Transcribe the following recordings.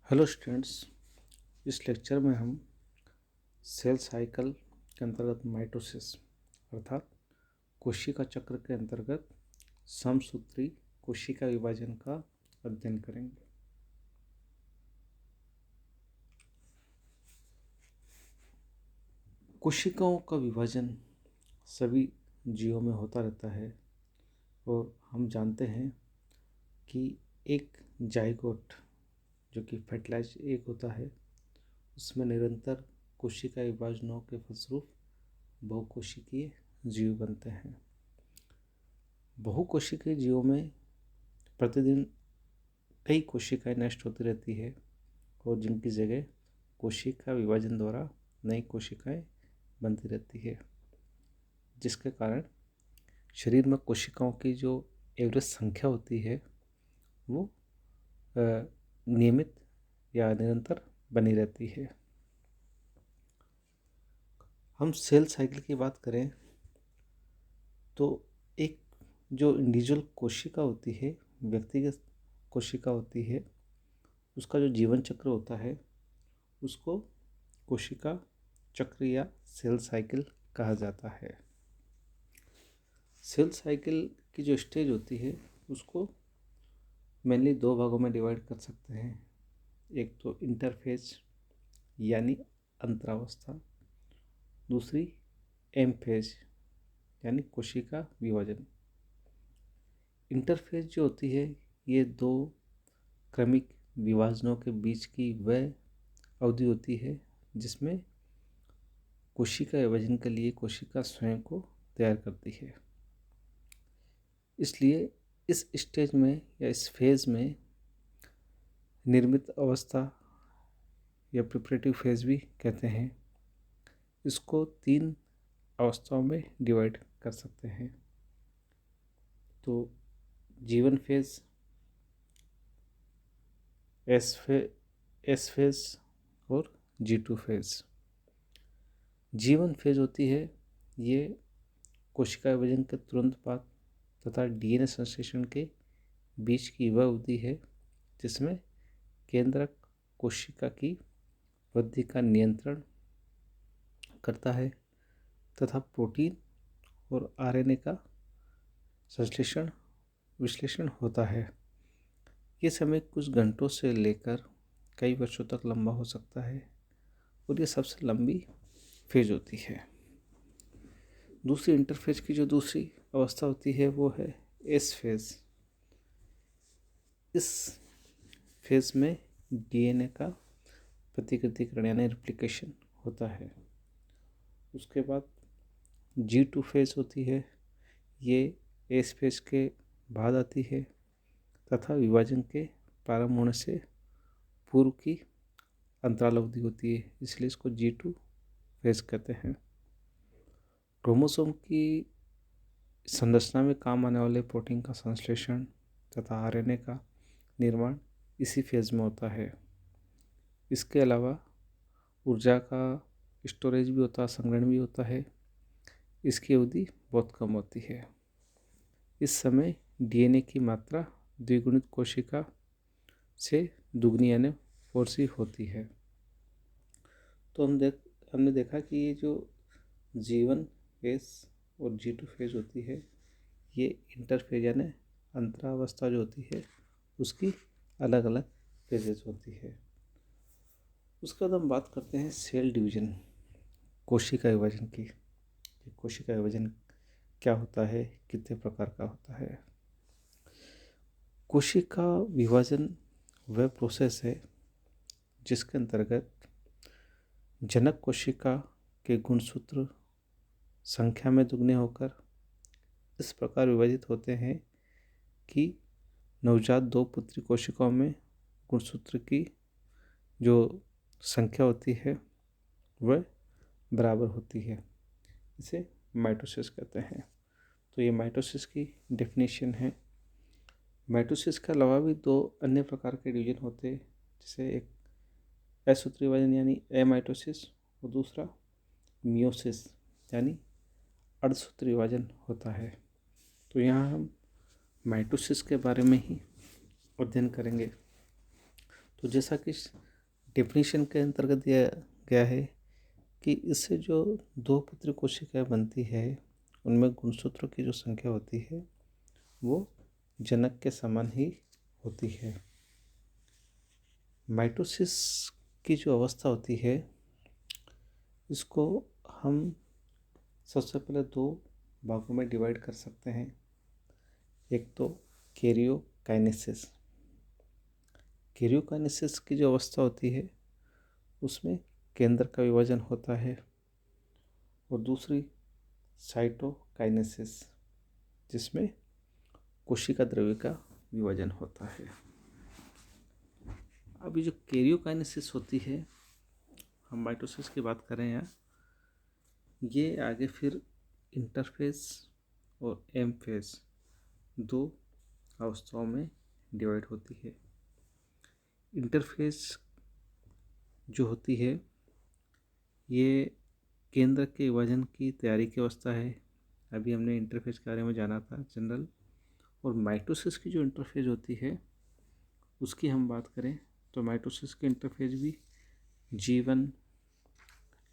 Hello students. इस lecture में हम सेल साइकिल के अंतर्गत माइटोसिस अर्थात कोशिका चक्र के अंतर्गत समसूत्री कोशिका विभाजन का अध्ययन करेंगे। कोशिकाओं का विभाजन सभी जीवों में होता रहता है और हम जानते हैं कि एक जाइगोट जो कि फर्टिलाइज एग होता है उसमें निरंतर कोशिका विभाजनों के फलस्वरूप बहुकोशिकीय जीव बनते हैं। बहुकोशिकीय जीवों में प्रतिदिन कई कोशिकाएं नष्ट होती रहती है और जिनकी जगह कोशिका विभाजन द्वारा नई कोशिकाएं बनती रहती है, जिसके कारण शरीर में कोशिकाओं की जो एवरेज संख्या होती है वो नियमित या निरंतर बनी रहती है। हम सेल साइकिल की बात करें तो एक जो इंडिविजुअल कोशिका होती है, व्यक्तिगत कोशिका होती है, उसका जो जीवन चक्र होता है उसको कोशिका चक्र या सेल साइकिल कहा जाता है। सेल साइकिल की जो स्टेज होती है उसको मेनली दो भागों में डिवाइड कर सकते हैं। एक तो इंटरफेज यानी अंतरावस्था, दूसरी एम फेज यानी कोशिका विभाजन। इंटरफेज जो होती है ये दो क्रमिक विभाजनों के बीच की वह अवधि होती है जिसमें कोशिका विभाजन के लिए कोशिका स्वयं को तैयार करती है। इसलिए इस स्टेज में या इस फेज में निर्मित अवस्था या प्रिपरेटिव फेज भी कहते हैं, इसको तीन अवस्थाओं में डिवाइड कर सकते हैं। तो जीवन फेज, एस फेज और G2 फेज। जीवन फेज होती है ये कोशिका विभाजन के तुरंत बाद तथा DNA संश्लेषण के बीच की वह अवधि है जिसमें केंद्रक कोशिका की वृद्धि का नियंत्रण करता है तथा प्रोटीन और RNA का संश्लेषण विश्लेषण होता है। ये समय कुछ घंटों से लेकर कई वर्षों तक लंबा हो सकता है और ये सबसे लंबी फेज होती है। दूसरी इंटरफेज की जो दूसरी अवस्था होती है वो है एस फेज। इस फेज में DNA का प्रतिकृतिकरण यानी रेप्लिकेशन होता है। उसके बाद G2 फेज होती है, ये एस फेज के बाद आती है तथा विभाजन के प्रारंभ होने से पूर्व की अंतराल अवधि होती है, इसलिए इसको G2 फेज कहते हैं। क्रोमोसोम की संरचना में काम आने वाले प्रोटीन का संश्लेषण तथा RNA का निर्माण इसी फेज में होता है। इसके अलावा ऊर्जा का स्टोरेज भी होता है, संग्रहण भी होता है। इसकी अवधि बहुत कम होती है। इस समय DNA की मात्रा द्विगुणित कोशिका से दुगनी यानी 4C होती है। तो हमने देखा कि ये जो जीवन फेज और G2 फेज होती है ये इंटरफेज यानी अंतरावस्था जो होती है उसकी अलग अलग फेजेस होती है। उसके बाद हम बात करते हैं सेल डिवीजन, कोशिका विभाजन की। कोशिका विभाजन क्या होता है, कितने प्रकार का होता है। कोशिका विभाजन वह प्रोसेस है जिसके अंतर्गत जनक कोशिका के गुणसूत्र संख्या में दुगने होकर इस प्रकार विभाजित होते हैं कि नवजात दो पुत्री कोशिकाओं में गुणसूत्र की जो संख्या होती है वह बराबर होती है। इसे माइटोसिस कहते हैं। तो ये माइटोसिस की डेफिनेशन है। माइटोसिस के अलावा भी दो अन्य प्रकार के डिवीजन होते हैं, जैसे एक असूत्री विभाजन यानी एमाइटोसिस और दूसरा मियोसिस यानी अर्धसूत्री विभाजन होता है। तो यहाँ हम माइटोसिस के बारे में ही अध्ययन करेंगे। तो जैसा कि डेफिनेशन के अंतर्गत दिया गया है कि इससे जो दो पुत्री कोशिकाएं बनती है उनमें गुणसूत्रों की जो संख्या होती है वो जनक के समान ही होती है। माइटोसिस की जो अवस्था होती है इसको हम सबसे पहले दो भागों में डिवाइड कर सकते हैं। एक तो कैरियोकाइनेसिस। कैरियोकाइनेसिस की जो अवस्था होती है उसमें केंद्र का विभाजन होता है, और दूसरी साइटोकाइनेसिस जिसमें कोशिका द्रव्य का विभाजन होता है। अभी जो कैरियोकाइनेसिस होती है, हम माइटोसिस की बात करें यहाँ, ये आगे फिर इंटरफेज और एम फेज दो अवस्थाओं में डिवाइड होती है। इंटरफेज जो होती है ये केंद्र के विभाजन की तैयारी की अवस्था है। अभी हमने इंटरफेज के बारे में जाना था जनरल। और माइटोसिस की जो इंटरफेज होती है उसकी हम बात करें तो माइटोसिस की इंटरफेज भी G1,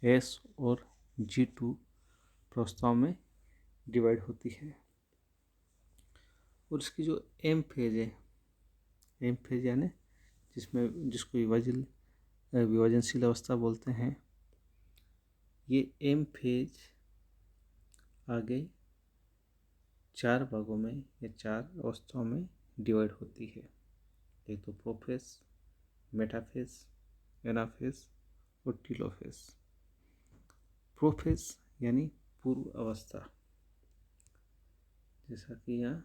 S और G2 प्रवस्थाओं में डिवाइड होती है। और इसकी जो एम फेज है, एम फेज यानी जिसको विभाजनशील अवस्था बोलते हैं, ये एम फेज आगे चार भागों में या चार अवस्थाओं में डिवाइड होती है। एक तो प्रोफेज, मेटाफेज, एनाफेज और टीलोफेज। प्रोफेज यानी पूर्व अवस्था, जैसा कि यहाँ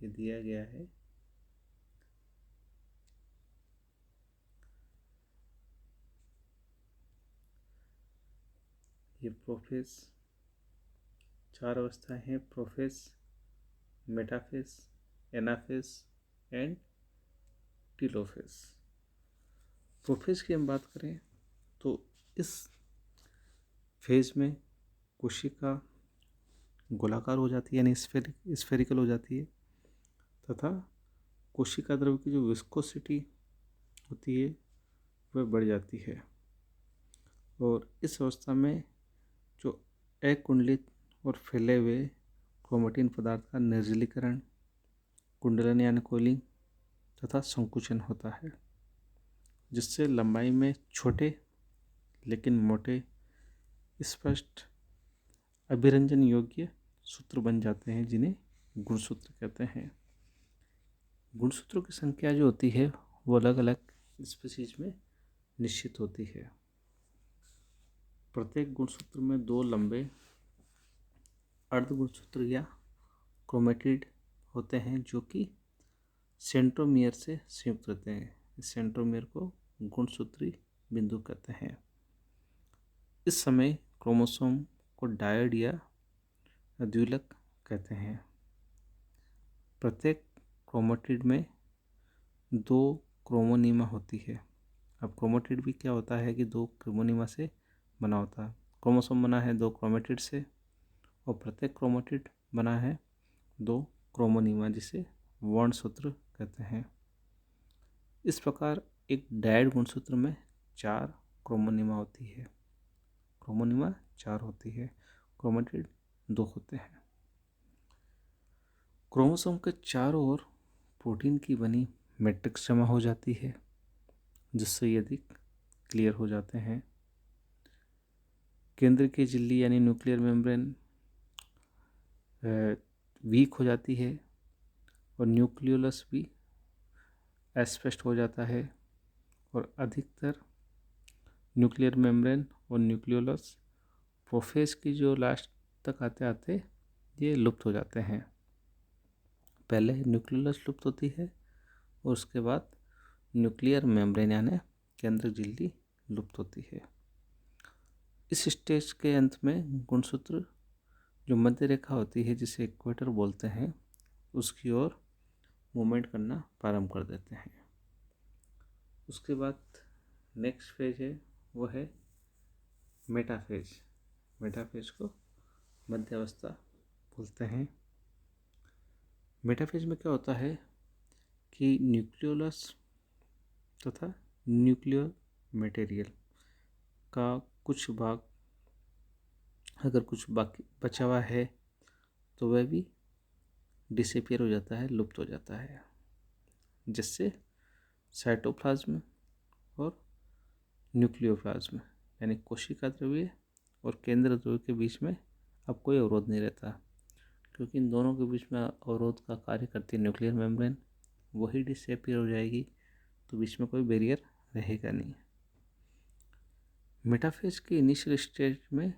ये दिया गया है। ये प्रोफेज चार अवस्थाएं हैं: prophase, metaphase, anaphase and telophase. Prophase की हम बात करें तो इस फेज में कोशिका गोलाकार हो जाती है यानी स्फेरिकल हो जाती है, तथा कोशिका द्रव्य की जो विस्कोसिटी होती है वह बढ़ जाती है। और इस अवस्था में जो अकुंडलित और फैले हुए क्रोमेटिन पदार्थ का निर्जलीकरण, कुंडलन यानी कोलिंग तथा संकुचन होता है, जिससे लंबाई में छोटे लेकिन मोटे स्पष्ट अभिरंजन योग्य सूत्र बन जाते हैं, जिन्हें गुणसूत्र कहते हैं। गुणसूत्रों की संख्या जो होती है वो अलग अलग स्पीशीज में निश्चित होती है। प्रत्येक गुणसूत्र में दो लंबे अर्धगुणसूत्र या क्रोमेटिड होते हैं जो कि सेंट्रोमियर से संयुक्त रहते हैं। इस सेंट्रोमियर को गुणसूत्री बिंदु कहते हैं। इस समय क्रोमोसोम को डायड या द्विलक कहते हैं। प्रत्येक क्रोमेटिड में दो क्रोमोनीमा होती है। अब क्रोमेटिड भी क्या होता है कि दो क्रोमोनीमा से बना होता है। क्रोमोसोम बना है दो क्रोमेटिड से, और प्रत्येक क्रोमेटिड बना है दो क्रोमोनीमा, जिसे वर्णसूत्र कहते हैं। इस प्रकार एक डायड गुणसूत्र में चार क्रोमोनीमा होती है। क्रोमोनीमा चार होती है, क्रोमेटिड दो होते हैं। क्रोमोसोम के चारों ओर प्रोटीन की बनी मैट्रिक्स जमा हो जाती है, जिससे ये अधिक क्लियर हो जाते हैं। केंद्र की झिल्ली यानी न्यूक्लियर मेम्ब्रेन वीक हो जाती है, और न्यूक्लियोलस भी अस्पष्ट हो जाता है, और अधिकतर न्यूक्लियर मेम्ब्रेन और न्यूक्लियोलस प्रोफेज की जो लास्ट तक आते आते ये लुप्त हो जाते हैं। पहले न्यूक्लियोलस लुप्त होती है और उसके बाद न्यूक्लियर मेम्ब्रेन यानी केंद्र झिल्ली लुप्त होती है। इस स्टेज के अंत में गुणसूत्र जो मध्य रेखा होती है, जिसे इक्वेटर बोलते हैं, उसकी ओर मूवमेंट करना प्रारंभ कर देते हैं। उसके बाद नेक्स्ट फेज है वो है मेटाफेज। मेटाफेज को मध्य अवस्था बोलते हैं। मेटाफेज में क्या होता है कि न्यूक्लियोलस तथा न्यूक्लियर मटेरियल का कुछ भाग अगर कुछ बाकी बचा हुआ है तो वह भी डिसअपियर हो जाता है, लुप्त हो जाता है, जिससे साइटोप्लाज्म और न्यूक्लियोप्लाज्म यानी कोशिका द्रव्य और केंद्र द्रव्य के बीच में अब कोई अवरोध नहीं रहता, क्योंकि इन दोनों के बीच में अवरोध का कार्य करती है न्यूक्लियर मेम्ब्रेन, वही डिसअपियर हो जाएगी तो बीच में कोई बैरियर रहेगा नहीं। मेटाफेज के इनिशियल स्टेज में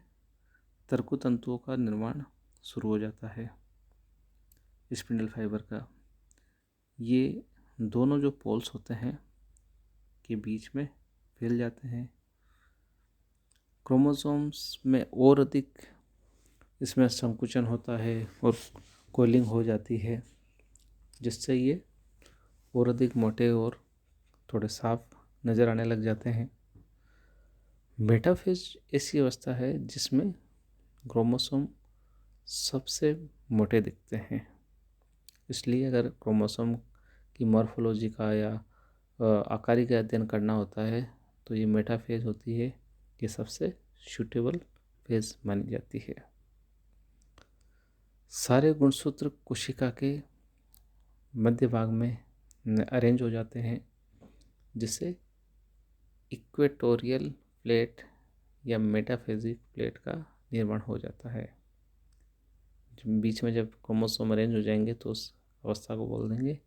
तरकु तंतुओं का निर्माण शुरू हो जाता है स्पिंडल फाइबर का। ये दोनों जो पोल्स होते हैं के बीच में फैल जाते हैं। क्रोमोसोम्स में और अधिक इसमें संकुचन होता है और कोलिंग हो जाती है, जिससे ये और अधिक मोटे और थोड़े साफ नज़र आने लग जाते हैं। मेटाफेज ऐसी अवस्था है जिसमें क्रोमोसोम सबसे मोटे दिखते हैं। इसलिए अगर क्रोमोसोम की मॉर्फोलॉजी का या आकारी का अध्ययन करना होता है तो ये मेटाफेज होती है, ये सबसे सूटेबल फेज मानी जाती है। सारे गुणसूत्र कोशिका के मध्य भाग में अरेंज हो जाते हैं, जिससे इक्वेटोरियल प्लेट या मेटाफेजिक प्लेट का निर्माण हो जाता है। बीच में जब क्रोमोसोम अरेंज हो जाएंगे तो उस अवस्था को बोल देंगे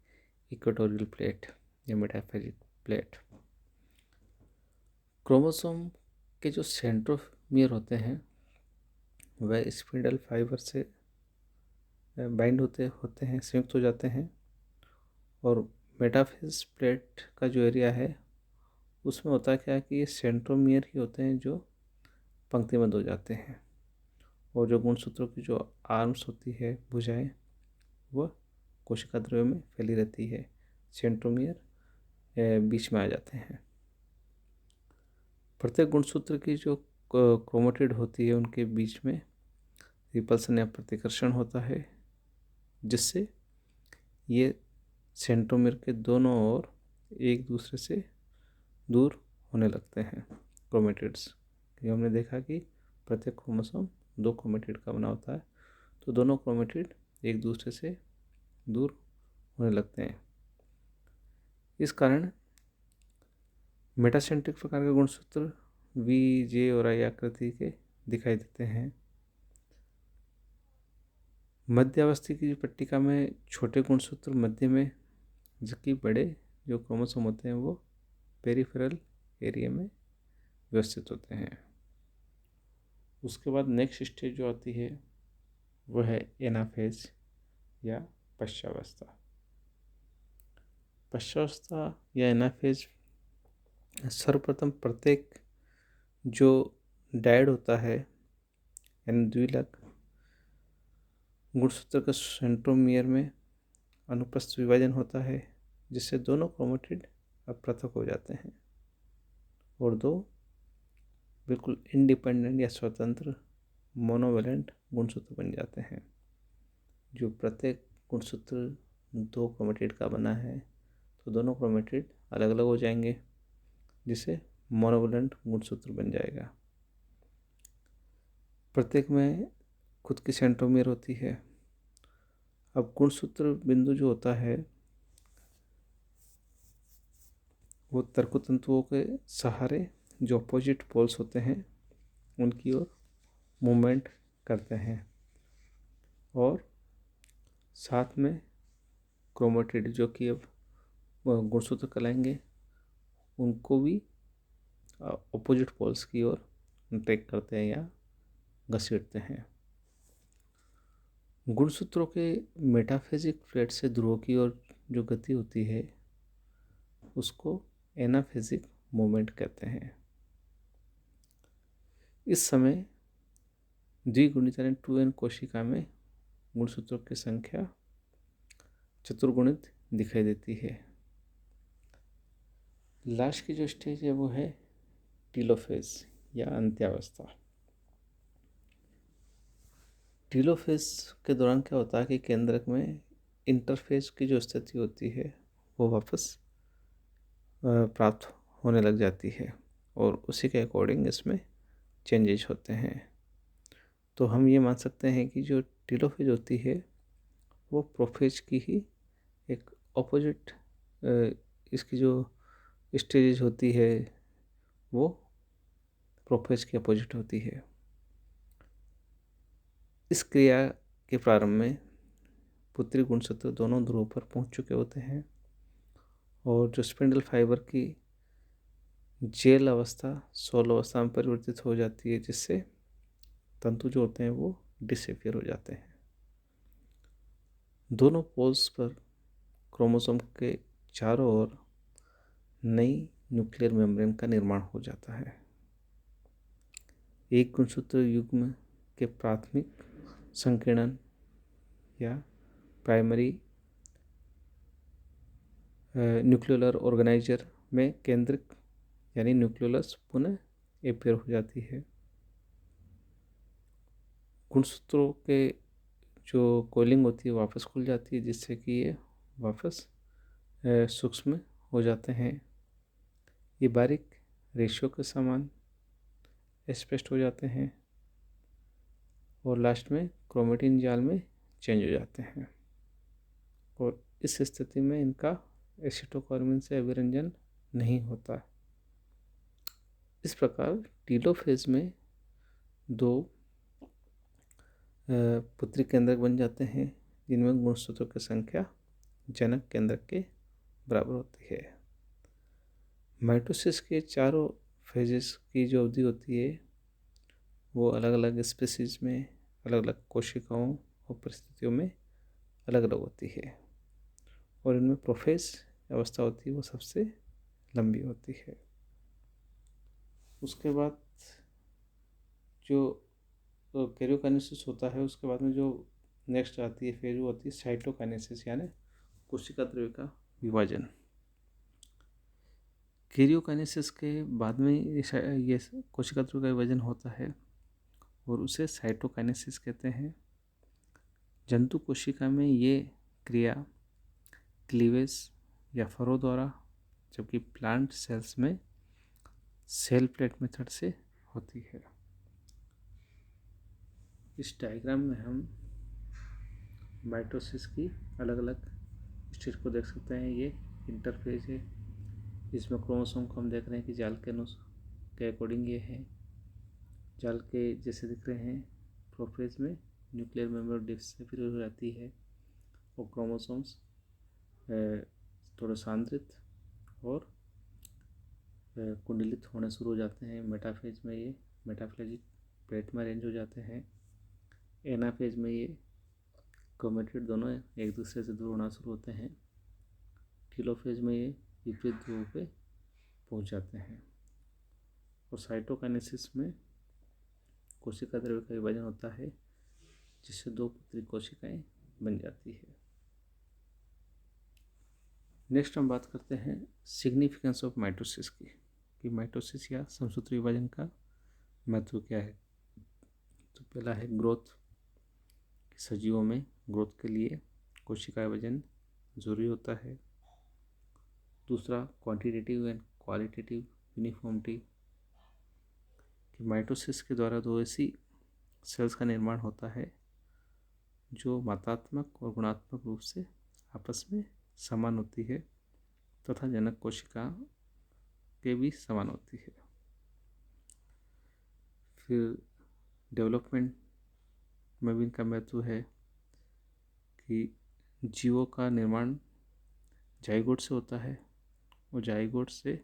इक्वेटोरियल प्लेट या मेटाफेजिक प्लेट। क्रोमोसोम के जो सेंट्रोमियर होते हैं वह स्पिंडल फाइबर से बाइंड होते हैं, संयुक्त हो जाते हैं, और मेटाफेज प्लेट का जो एरिया है उसमें होता क्या है कि ये सेंट्रोमियर ही होते हैं जो पंक्तिबद्ध हो जाते हैं, और जो गुणसूत्रों की जो आर्म्स होती है, भुजाएं, वह कोशिका द्रव्य में फैली रहती है। सेंट्रोमियर बीच में आ जाते हैं। प्रत्येक गुणसूत्र की जो क्रोमेटिड होती है उनके बीच में रिपल्सन या प्रतिकर्षण होता है, जिससे ये सेंट्रोमियर के दोनों ओर एक दूसरे से दूर होने लगते हैं क्रोमेटिड्स। हमने देखा कि प्रत्येक क्रोमोसोम 2 क्रोमेटिड का बना होता है, तो दोनों क्रोमेटिड एक दूसरे से दूर होने लगते हैं। इस कारण मेटासेंट्रिक प्रकार के गुणसूत्र वी, जे और आई आकृति के दिखाई देते हैं। मध्यावस्थी की पट्टिका में छोटे गुणसूत्र मध्य में, जबकि बड़े जो क्रोमोसोम होते हैं वो पेरिफेरल एरिया में व्यवस्थित होते हैं। उसके बाद नेक्स्ट स्टेज जो आती है वह है एनाफेज या पश्चावस्था। पश्चावस्था या एनाफेज सर्वप्रथम प्रत्येक जो डायड होता है यानी द्विलक गुणसूत्र के सेंट्रोमियर में अनुप्रस्थ विभाजन होता है, जिससे दोनों क्रोमेटिड अब पृथक हो जाते हैं और दो बिल्कुल इंडिपेंडेंट या स्वतंत्र मोनोवेलेंट गुणसूत्र बन जाते हैं। जो प्रत्येक गुणसूत्र 2 क्रोमेटिड का बना है तो दोनों क्रोमेटिड अलग अलग हो जाएंगे, जिसे मोनोवेलेंट गुणसूत्र बन जाएगा। प्रत्येक में खुद की सेंट्रोमियर होती है। अब गुणसूत्र बिंदु जो होता है वो तरकु तंतुओं के सहारे जो अपोजिट पोल्स होते हैं उनकी ओर मूवमेंट करते हैं, और साथ में क्रोमेटिड जो कि अब गुणसूत्र कहलाएंगे उनको भी अपोजिट पोल्स की ओर ट्रैक करते हैं या घसीटते हैं। गुणसूत्रों के मेटाफेजिक प्लेट से ध्रुवों की ओर जो गति होती है उसको एनाफेजिक मूवमेंट कहते हैं। इस समय द्विगुणित यानी 2n कोशिका में गुणसूत्रों की संख्या चतुर्गुणित दिखाई देती है। लास्ट की जो स्टेज है वो है टीलोफेज या अंत्यावस्था। टीलोफेज के दौरान क्या होता है कि केंद्रक में इंटरफेज की जो स्थिति होती है वो वापस प्राप्त होने लग जाती है और उसी के अकॉर्डिंग इसमें चेंजेस होते हैं। तो हम ये मान सकते हैं कि जो टीलोफेज होती है वो प्रोफेज की ही एक ऑपोजिट, इसकी जो स्टेज होती है वो प्रोफेज के अपोजिट होती है। इस क्रिया के प्रारंभ में पुत्री गुणसूत्र दोनों ध्रुवों पर पहुंच चुके होते हैं और जो स्पिंडल फाइबर की जेल अवस्था सोल अवस्था में परिवर्तित हो जाती है, जिससे तंतु जो होते हैं वो डिसअपियर हो जाते हैं। दोनों पोल्स पर क्रोमोसोम के चारों ओर नई न्यूक्लियर मेम्ब्रेन का निर्माण हो जाता है। एक गुणसूत्र युग्म के प्राथमिक संकीर्णन या प्राइमरी न्यूक्लियोलर ऑर्गेनाइजर में केंद्रक यानी न्यूक्लियोलस पुनः एपियर हो जाती है। गुणसूत्रों के जो कोलिंग होती है वापस खुल जाती है, जिससे कि ये वापस सूक्ष्म हो जाते हैं। ये बारीक रेशियो के समान स्पष्ट हो जाते हैं और लास्ट में क्रोमेटिन जाल में चेंज हो जाते हैं और इस स्थिति में इनका एसिटोकार्मिन से अभिरंजन नहीं होता। इस प्रकार टीलोफेज में दो पुत्री केंद्रक बन जाते हैं जिनमें गुणसूत्रों की संख्या जनक केंद्रक के बराबर होती है। माइटोसिस के चारों फेजेस की जो अवधि होती है वो अलग अलग स्पीसीज में अलग अलग कोशिकाओं और परिस्थितियों में अलग अलग होती है और इनमें प्रोफेज अवस्था होती है वो सबसे लंबी होती है। उसके बाद जो कैरियोकाइनेसिस होता है, उसके बाद में जो नेक्स्ट आती है फेज वो होती है साइटोकाइनेसिस यानी कोशिका द्रव्य का विभाजन। कैरियोकाइनेसिस के बाद में ये कोशिका द्रव्य का विभाजन होता है और उसे साइटोकाइनेसिस कहते हैं। जंतु कोशिका में ये क्रिया क्लीवेज या फरो द्वारा, जबकि प्लांट सेल्स में सेल प्लेट मेथड से होती है। इस डायग्राम में हम माइटोसिस की अलग अलग स्टेज को देख सकते हैं। ये इंटरफेज है, इसमें क्रोमोसोम को हम देख रहे हैं कि जाल के अकॉर्डिंग ये है, जाल के जैसे दिख रहे हैं। प्रोफेज में न्यूक्लियर मेम्ब्रेन डिसअपियर हो जाती है और क्रोमोसोम्स थोड़ा सांद्रित और कुंडलित होने शुरू हो जाते हैं। मेटाफेज में ये मेटाफ्लेजिक प्लेट में अरेंज हो जाते हैं। एनाफेज में ये क्रोमेटिड दोनों एक दूसरे से दूर होना शुरू होते हैं। टीलोफेज में ये विपरीत ध्रुव पे पहुंच जाते हैं और साइटोकाइनेसिस में कोशिका द्रव्य का विभाजन होता है, जिससे दो पुत्री कोशिकाएं बन जाती है। नेक्स्ट हम बात करते हैं सिग्निफिकेंस ऑफ माइटोसिस की, कि माइटोसिस या समसूत्री विभाजन का महत्व क्या है। तो पहला है ग्रोथ। सजीवों में ग्रोथ के लिए कोशिका विभाजन जरूरी होता है। दूसरा क्वांटिटेटिव एंड क्वालिटेटिव यूनिफॉर्मिटी, कि माइटोसिस के द्वारा दो ऐसी सेल्स का निर्माण होता है जो मात्रात्मक और गुणात्मक रूप से आपस में समान होती है तथा जनक कोशिका के भी समान होती है। फिर डेवलपमेंट में भी इनका महत्व है कि जीवों का निर्माण जाइगोट से होता है और जाइगोट से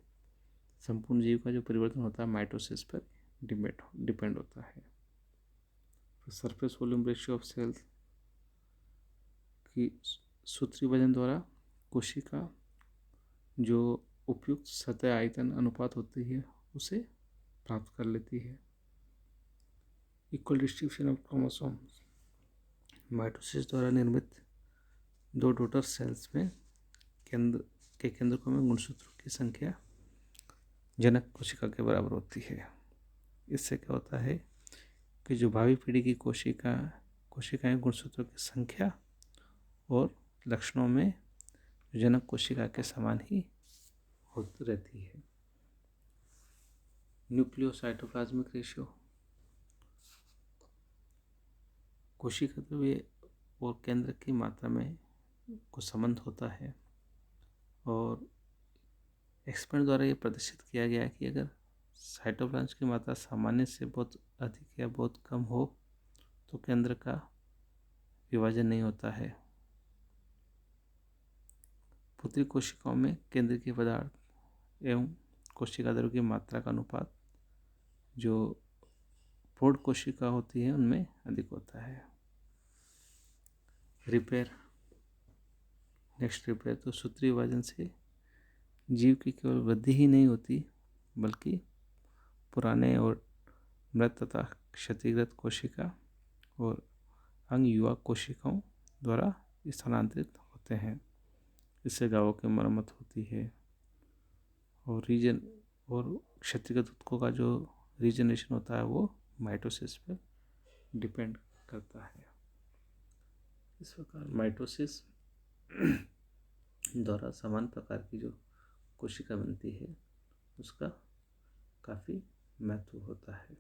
संपूर्ण जीव का जो परिवर्तन होता है माइटोसिस पर डिपेंड होता है। फिर surface volume ratio of cells, की सूत्री विभाजन द्वारा कोशिका जो उपयुक्त सतह आयतन अनुपात होती है उसे प्राप्त कर लेती है। Equal distribution of chromosomes, mitosis द्वारा निर्मित दो डॉटर सेल्स में केंद्रकों में गुणसूत्रों की संख्या जनक कोशिका के बराबर होती है। इससे क्या होता है कि जो भावी पीढ़ी की कोशिकाएं गुणसूत्रों की संख्या और लक्षणों में जनक कोशिका के समान ही होती रहती है। न्यूक्लियोसाइटोप्लाज्मिक रेशियो, कोशिका द्रव्य और केंद्र की मात्रा में कुछ संबंध होता है और एक्सपेरिमेंट द्वारा ये प्रदर्शित किया गया है कि अगर साइटोप्लाज्म की मात्रा सामान्य से बहुत अधिक या बहुत कम हो तो केंद्र का विभाजन नहीं होता है। पुत्री कोशिकाओं में केंद्र की पदार्थ एवं कोशिका द्रव्य की मात्रा का अनुपात जो प्रौढ़ कोशिका होती है उनमें अधिक होता है। रिपेयर, नेक्स्ट रिपेयर, तो सूत्री विभाजन से जीव की केवल वृद्धि ही नहीं होती बल्कि पुराने और मृत तथा क्षतिग्रस्त कोशिका और अंग युवा कोशिकाओं द्वारा स्थानांतरित होते हैं। इससे घावों की मरम्मत होती है और क्षतिग्रस्त ऊतकों का जो रीजनरेशन होता है वो माइटोसिस पर डिपेंड करता है। इस प्रकार माइटोसिस द्वारा समान प्रकार की जो कोशिका बनती है उसका काफ़ी महत्व होता है।